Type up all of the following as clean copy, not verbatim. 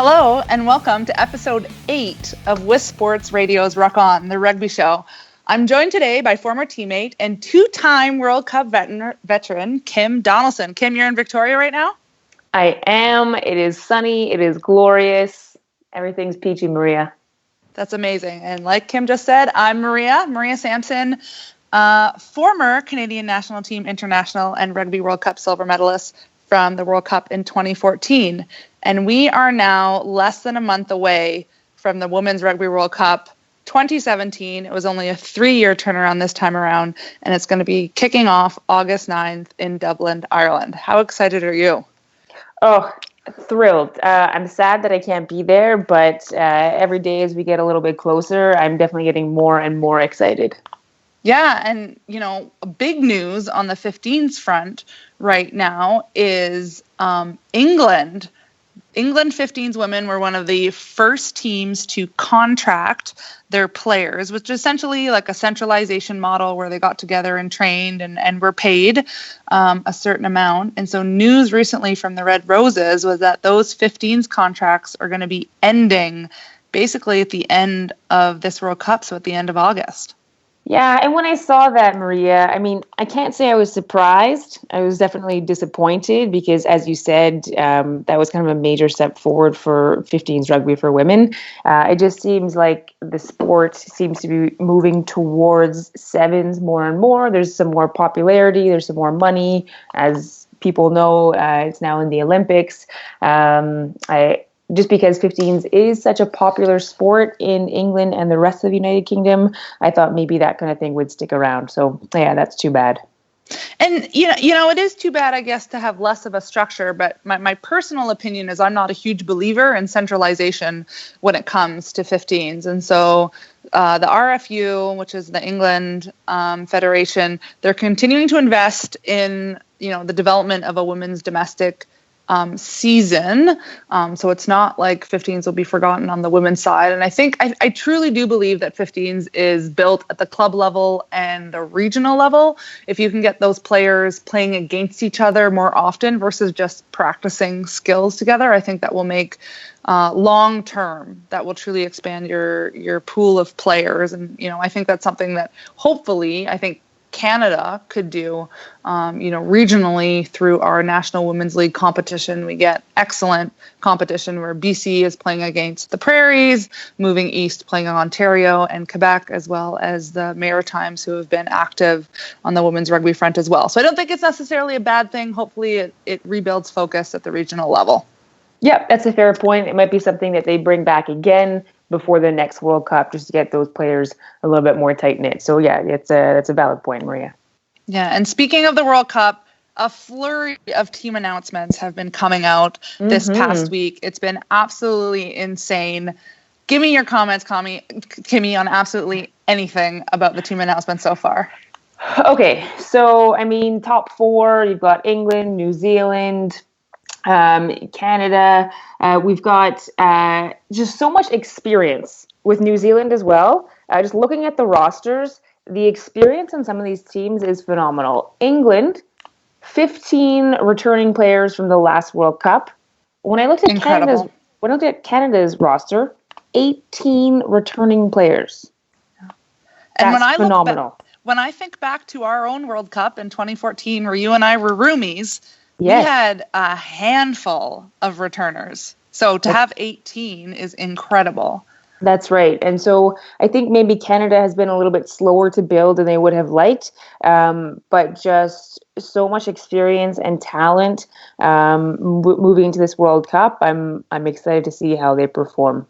Hello and welcome to episode 8 of WIS Sports Radio's Ruck On, the rugby show. I'm joined today by former teammate and two-time World Cup veteran, Kim Donaldson. Kim, you're in Victoria right now? I am. It is sunny. It is glorious. Everything's peachy, Maria. That's amazing. And like Kim just said, I'm Maria Sampson, former Canadian national team international and Rugby World Cup silver medalist from the World Cup in 2014. And we are now less than a month away from the Women's Rugby World Cup 2017. It was only a 3-year turnaround this time around, and it's going to be kicking off August 9th in Dublin, Ireland. How excited are you? Oh, thrilled. I'm sad that I can't be there, but every day as we get a little bit closer, I'm definitely getting more and more excited. Yeah, and, big news on the 15s front right now is England. England 15s women were one of the first teams to contract their players, which is essentially like a centralization model where they got together and trained and were paid a certain amount. And so news recently from the Red Roses was that those 15s contracts are going to be ending basically at the end of this World Cup, so at the end of August. Yeah, and when I saw that, Maria, I can't say I was surprised. I was definitely disappointed because, as you said, that was kind of a major step forward for 15s rugby for women. It just seems like the sport seems to be moving towards sevens more and more. There's some more popularity. There's some more money. As people know, it's now in the Olympics. Just because 15s is such a popular sport in England and the rest of the United Kingdom, I thought maybe that kind of thing would stick around. So, yeah, that's too bad. And, it is too bad, I guess, to have less of a structure. But my personal opinion is I'm not a huge believer in centralization when it comes to 15s. And so the RFU, which is the England Federation, they're continuing to invest in, the development of a women's domestic season. So it's not like 15s will be forgotten on the women's side. And I think I truly do believe that 15s is built at the club level and the regional level. If you can get those players playing against each other more often versus just practicing skills together, I think that will make long term, that will truly expand your pool of players. And, I think that's something that hopefully, I think Canada could do, regionally through our National Women's League competition. We get excellent competition where BC is playing against the Prairies, moving east playing on Ontario and Quebec, as well as the Maritimes, who have been active on the women's rugby front as well. So I don't think it's necessarily a bad thing. Hopefully it rebuilds focus at the regional level. Yeah, that's a fair point. It might be something that they bring back again before the next World Cup, just to get those players a little bit more tight-knit. So, yeah, that's a valid point, Maria. Yeah, and speaking of the World Cup, a flurry of team announcements have been coming out this past week. It's been absolutely insane. Give me your comments, Kimmy, on absolutely anything about the team announcements so far. Okay, so, top 4, you've got England, New Zealand, Canada. We've got just so much experience with New Zealand as well. Just looking at the rosters, the experience in some of these teams is phenomenal. England, 15 returning players from the last World Cup. When I looked at Canada's roster, 18 returning players. And That's phenomenal. When I think back to our own World Cup in 2014, where you and I were roomies, yes, we had a handful of returners. So to have 18 is incredible. That's right. And so I think maybe Canada has been a little bit slower to build than they would have liked, but just so much experience and talent moving into this World Cup. I'm excited to see how they perform.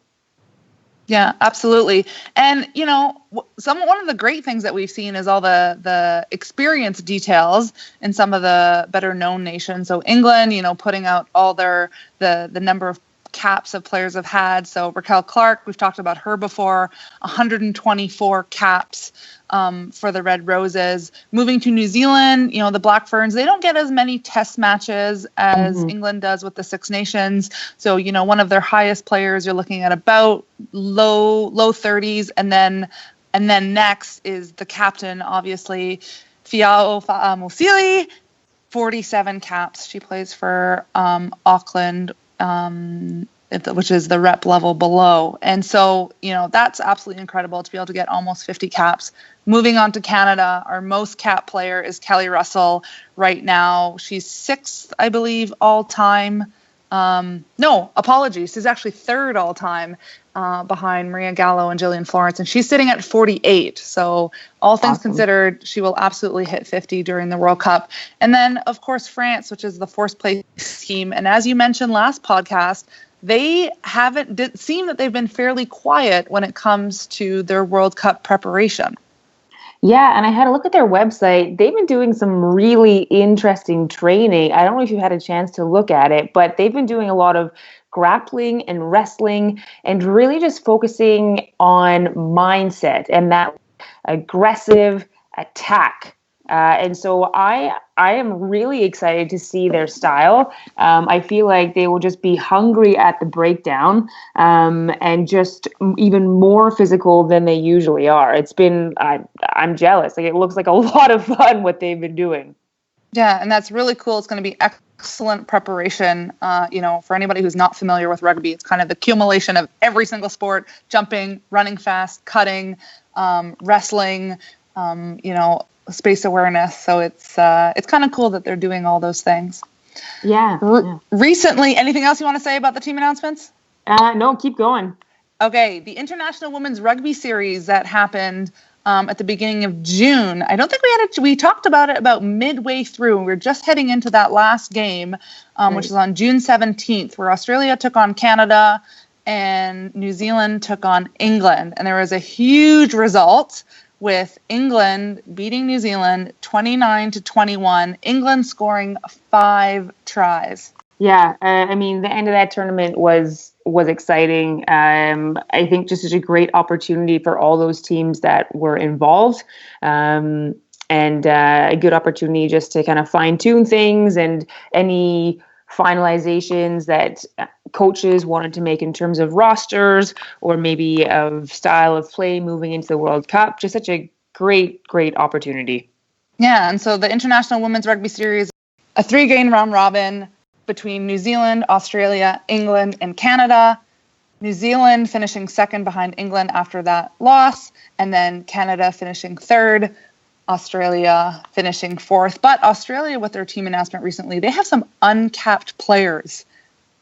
Yeah, absolutely. And, one of the great things that we've seen is all the experience details in some of the better known nations. So England, putting out all the number of caps of players have had. So Raquel Clark, we've talked about her before, 124 caps for the Red Roses. Moving to New Zealand, the Black Ferns, they don't get as many test matches as England does with the Six Nations. So, one of their highest players, you're looking at about low 30s. And then next is the captain, obviously, Fiao Musili, 47 caps. She plays for Auckland which is the rep level below. And so, that's absolutely incredible to be able to get almost 50 caps. Moving on to Canada, our most cap player is Kelly Russell right now. She's 6th, I believe, all time. No, apologies. She's actually 3rd all time behind Maria Gallo and Jillian Florence, and she's sitting at 48. So all things considered, she will absolutely hit 50 during the World Cup. And then, of course, France, which is the 4th place team. And as you mentioned last podcast, they seem that they've been fairly quiet when it comes to their World Cup preparation. Yeah, and I had a look at their website. They've been doing some really interesting training. I don't know if you had a chance to look at it, but they've been doing a lot of grappling and wrestling and really just focusing on mindset and that aggressive attack. And so I am really excited to see their style. I feel like they will just be hungry at the breakdown and just even more physical than they usually are. It's been, I'm jealous. Like, it looks like a lot of fun what they've been doing. Yeah, and that's really cool. It's going to be excellent preparation. For anybody who's not familiar with rugby, it's kind of the accumulation of every single sport: jumping, running fast, cutting, wrestling, space awareness. So it's kind of cool that they're doing all those things. Yeah. Recently, anything else you want to say about the team announcements? No, keep going. Okay, the International Women's Rugby Series that happened at the beginning of June. I don't think we talked about it about midway through. We were just heading into that last game, which is on June 17th, where Australia took on Canada and New Zealand took on England. And there was a huge result, with England beating New Zealand 29-21, England scoring 5 tries. Yeah, the end of that tournament was exciting. I think just such a great opportunity for all those teams that were involved, and a good opportunity just to kind of fine tune things and any finalizations that coaches wanted to make in terms of rosters or maybe of style of play moving into the World Cup. Just such a great opportunity. Yeah, and so the International Women's Rugby Series, a 3-game round robin between New Zealand, Australia, England, and Canada. New Zealand finishing 2nd behind England after that loss, and then Canada finishing 3rd, Australia finishing 4th. But Australia, with their team announcement recently, they have some uncapped players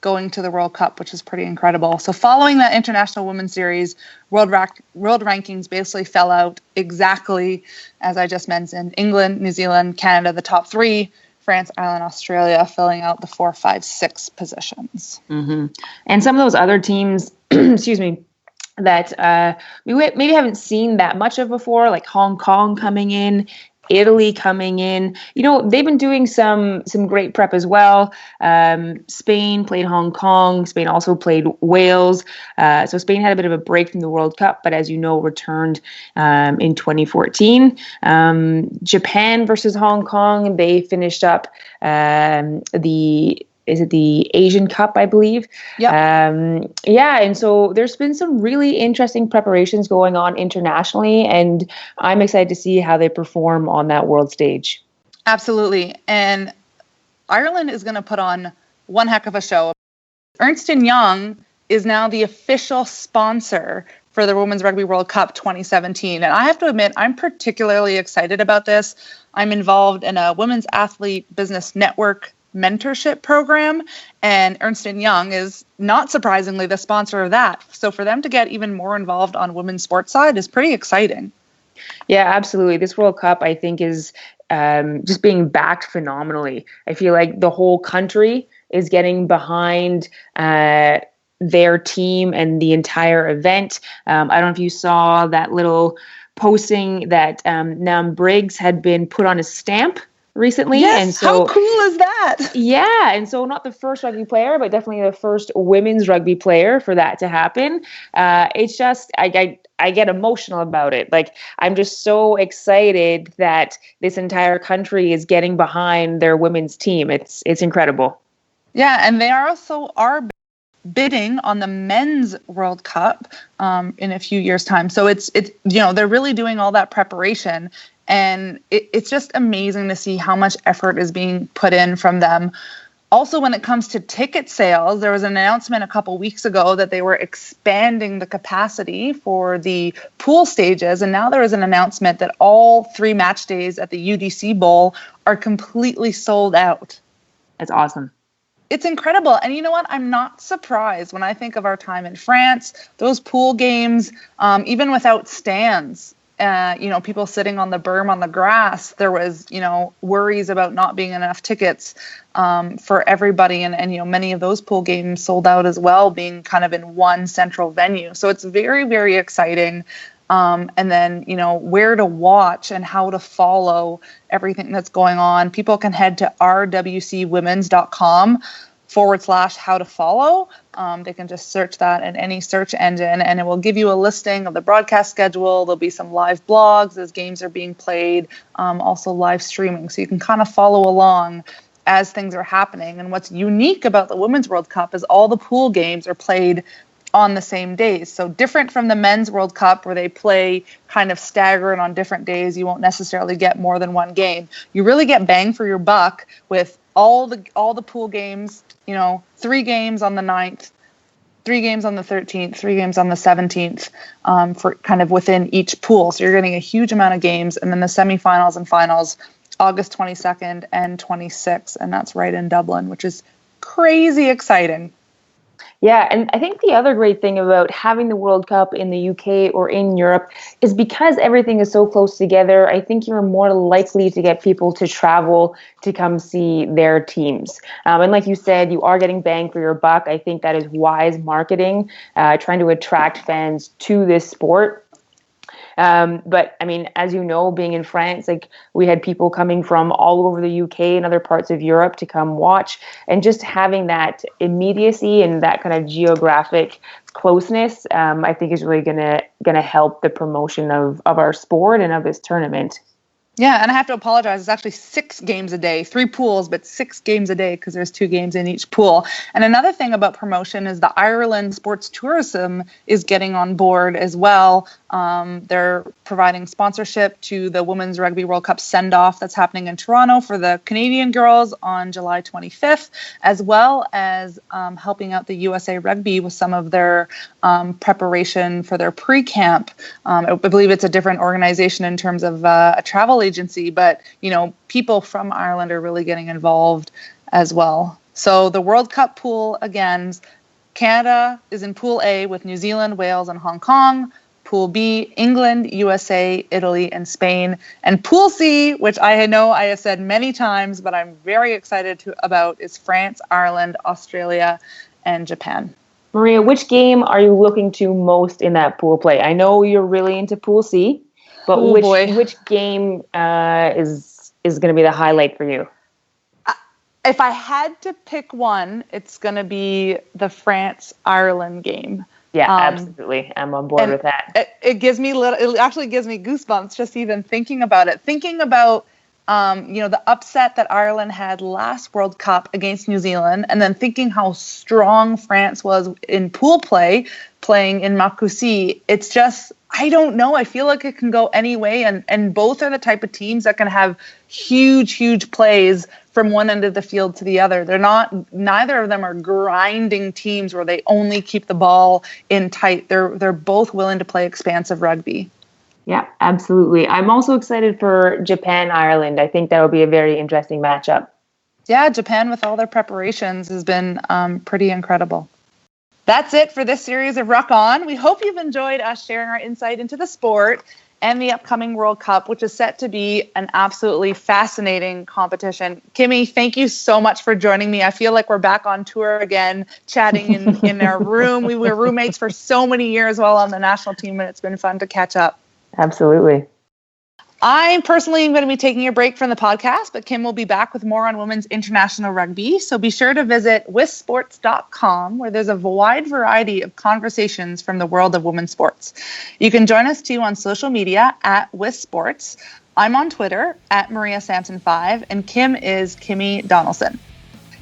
going to the World Cup, which is pretty incredible. So following that International Women's Series, world rankings basically fell out exactly as I just mentioned. England, New Zealand, Canada, the top 3, France, Ireland, Australia filling out the 4, 5, 6 positions. Mm-hmm. And some of those other teams, excuse me, that we maybe haven't seen that much of before, like Hong Kong coming in, Italy coming in. They've been doing some great prep as well. Spain played Hong Kong. Spain also played Wales. So Spain had a bit of a break from the World Cup, but as you know, returned in 2014. Japan versus Hong Kong, they finished up the Asian Cup, I believe? Yep. And so there's been some really interesting preparations going on internationally, and I'm excited to see how they perform on that world stage. Absolutely. And Ireland is going to put on one heck of a show. Ernst & Young is now the official sponsor for the Women's Rugby World Cup 2017. And I have to admit, I'm particularly excited about this. I'm involved in a Women's Athlete Business Network mentorship program, and Ernst & Young is not surprisingly the sponsor of that. So for them to get even more involved on women's sports side is pretty exciting. Yeah, absolutely. This World Cup, I think, is just being backed phenomenally. I feel like the whole country is getting behind their team and the entire event. I don't know if you saw that little posting that Nam Briggs had been put on a stamp recently. Yes, and so, how cool is that? Yeah, and so not the first rugby player, but definitely the first women's rugby player for that to happen. It's just, I get emotional about it. Like, I'm just so excited that this entire country is getting behind their women's team. It's incredible. Yeah, and they also are bidding on the men's World Cup in a few years' time. So it's they're really doing all that preparation. And it's just amazing to see how much effort is being put in from them Also, when it comes to ticket sales, there was an announcement a couple weeks ago that they were expanding the capacity for the pool stages. And now there is an announcement that all 3 match days at the UDC Bowl are completely sold out. That's awesome. It's incredible. And you know what? I'm not surprised when I think of our time in France, those pool games, even without stands. People sitting on the berm on the grass, there was, worries about not being enough tickets for everybody. And many of those pool games sold out as well, being kind of in one central venue. So it's very, very exciting. And then, where to watch and how to follow everything that's going on. People can head to rwcwomens.com/how to follow. They can just search that in any search engine, and it will give you a listing of the broadcast schedule. There'll be some live blogs as games are being played, also live streaming. So you can kind of follow along as things are happening. And what's unique about the Women's World Cup is all the pool games are played on the same days. So different from the Men's World Cup where they play kind of staggered on different days. You won't necessarily get more than one game. You really get bang for your buck with all the pool games, 3 games on the 9th, 3 games on the 13th, 3 games on the 17th, for kind of within each pool. So you're getting a huge amount of games. And then the semifinals and finals, August 22nd and 26th. And that's right in Dublin, which is crazy exciting. Yeah, and I think the other great thing about having the World Cup in the UK or in Europe is because everything is so close together, I think you're more likely to get people to travel to come see their teams. And like you said, you are getting bang for your buck. I think that is wise marketing, trying to attract fans to this sport. But I mean, as you know, being in France, like we had people coming from all over the UK and other parts of Europe to come watch, and just having that immediacy and that kind of geographic closeness, I think is really gonna help the promotion of our sport and of this tournament. Yeah, and I have to apologize. It's actually 6 games a day, 3 pools, but 6 games a day because there's 2 games in each pool. And another thing about promotion is the Ireland Sports Tourism is getting on board as well. They're providing sponsorship to the Women's Rugby World Cup send-off that's happening in Toronto for the Canadian girls on July 25th, as well as helping out the USA Rugby with some of their preparation for their pre-camp. I believe it's a different organization in terms of a travel agency, but people from Ireland are really getting involved as well. So the World Cup pool, again, Canada is in Pool A with New Zealand, Wales, and Hong Kong. Pool B, England, USA, Italy, and Spain. And Pool C, which I know I have said many times, but I'm very excited about, is France, Ireland, Australia, and Japan. Maria, which game are you looking to most in that pool play? I know you're really into Pool C, but which game is going to be the highlight for you? If I had to pick one, it's going to be the France-Ireland game. Yeah, absolutely. I'm on board with that. It actually gives me goosebumps just even thinking about it. Thinking about the upset that Ireland had last World Cup against New Zealand, and then thinking how strong France was in pool play, playing in Marcoussis. It's just, I don't know. I feel like it can go any way, and both are the type of teams that can have huge plays from one end of the field to the other. Neither of them are grinding teams where they only keep the ball in tight. They're both willing to play expansive rugby. Yeah, absolutely. I'm also excited for Japan-Ireland. I think that will be a very interesting matchup. Yeah, Japan with all their preparations has been pretty incredible. That's it for this series of Ruck On. We hope you've enjoyed us sharing our insight into the sport and the upcoming World Cup, which is set to be an absolutely fascinating competition. Kimmy, thank you so much for joining me. I feel like we're back on tour again, chatting in our room. We were roommates for so many years while on the national team, and it's been fun to catch up. Absolutely. I'm personally going to be taking a break from the podcast, but Kim will be back with more on women's international rugby. So be sure to visit wisports.com, where there's a wide variety of conversations from the world of women's sports. You can join us too on social media at wisports. I'm on Twitter at MariaSampson5, and Kim is Kimmy Donaldson.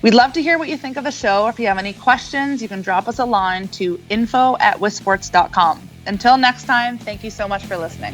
We'd love to hear what you think of the show. If you have any questions, you can drop us a line to info@wisports.com. Until next time, thank you so much for listening.